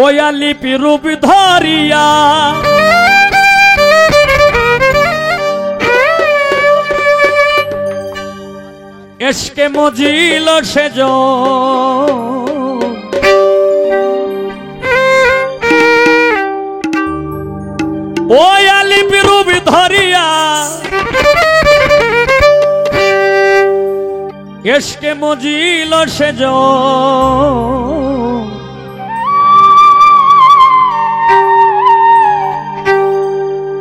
ওয়া লিপি রূপ ধরিয়া এসকে মজিল সেজ ওয়া লিপি রূপ ধরিয়া এসকে মজিল সেজ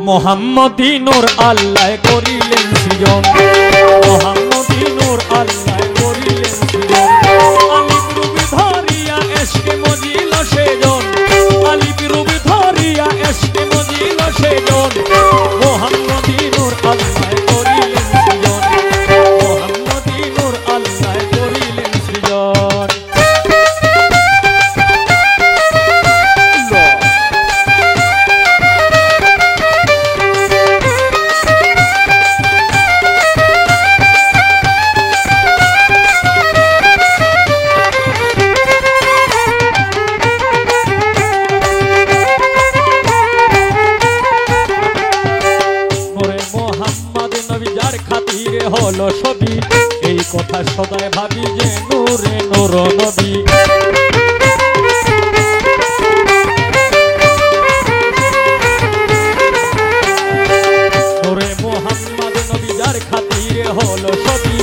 মোহাম্মদী নূর আল্লাহ করিলেন সৃজন মোহাম্মদী নূর আল্লাহ করিলেন সৃজন আলিফ রূপ ধরিয়া এসকে মজিল সেজন আলিফ রূপ ধরিয়া এসকে মজিল সেজন মোহাম্মদী নূর আল্লাহ করিলেন সৃজন মোহাম্মদী নূর আল্লাহ করিলেন সৃজন হলো ছবি এই কথা সদাই ভাবি যে নূরে নূর নবী নূরে মোহাম্মদ নবী যার খাতিরে হলো ছবি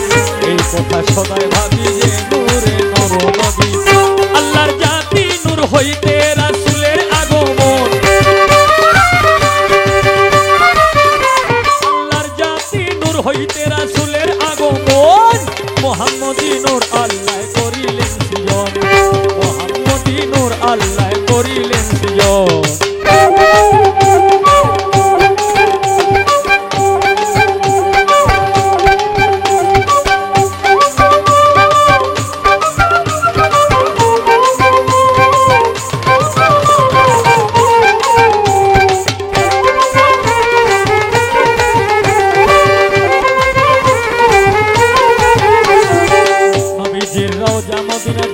এই কথা সদাই ভাবি যে নূরে নূর নবী আল্লাহর জাতি নূর হইতে রাসূলের আগমন আল্লাহর জাতি নূর হইতে রাসূলের আগমন মোহাম্মদী নূর আল্লাহ করিলেন সৃজন মোহাম্মদী নূর আল্লাহ করিলেন সৃজন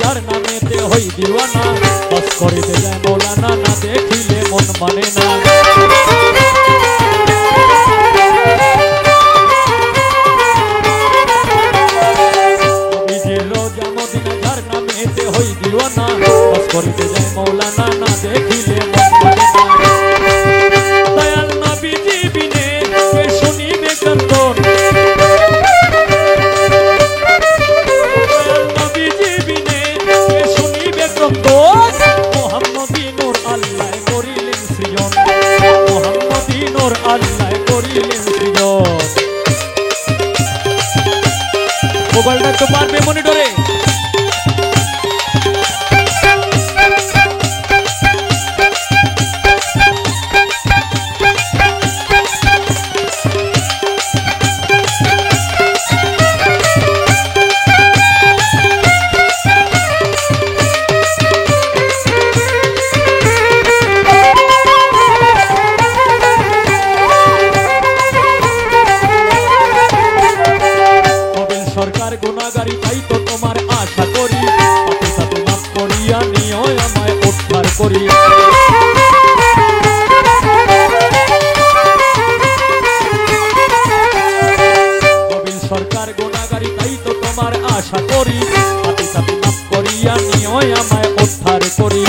যার নামেতে হই দিওয়ানা বস করিতে যায় মৌলানা না দেখিলে মন মানে না নিজের রোজা মদিনা যার নামেতে হই দিওয়ানা বস করিতে যায় মৌলানা না দেখিলে মন মানে না দয়াল নবীজি বিনে কে শুনিবে কীর্তন মোহাম্মদী নূর আল্লাহ করিলেন সৃজন মোহাম্মদী নূর আল্লাহ করিলেন সৃজন মোবাইলটা তো পারবে মনিটরে গুনাহগারী তাই তো তোমার আশা করি পাপী সাথে মাফ করিয়া নিও আমায় উদ্ধার করি কবির সরকার গুনাহগারী তাই তো তোমার আশা করি পাপী সাথে মাফ করিয়া নিও আমায় উদ্ধার করি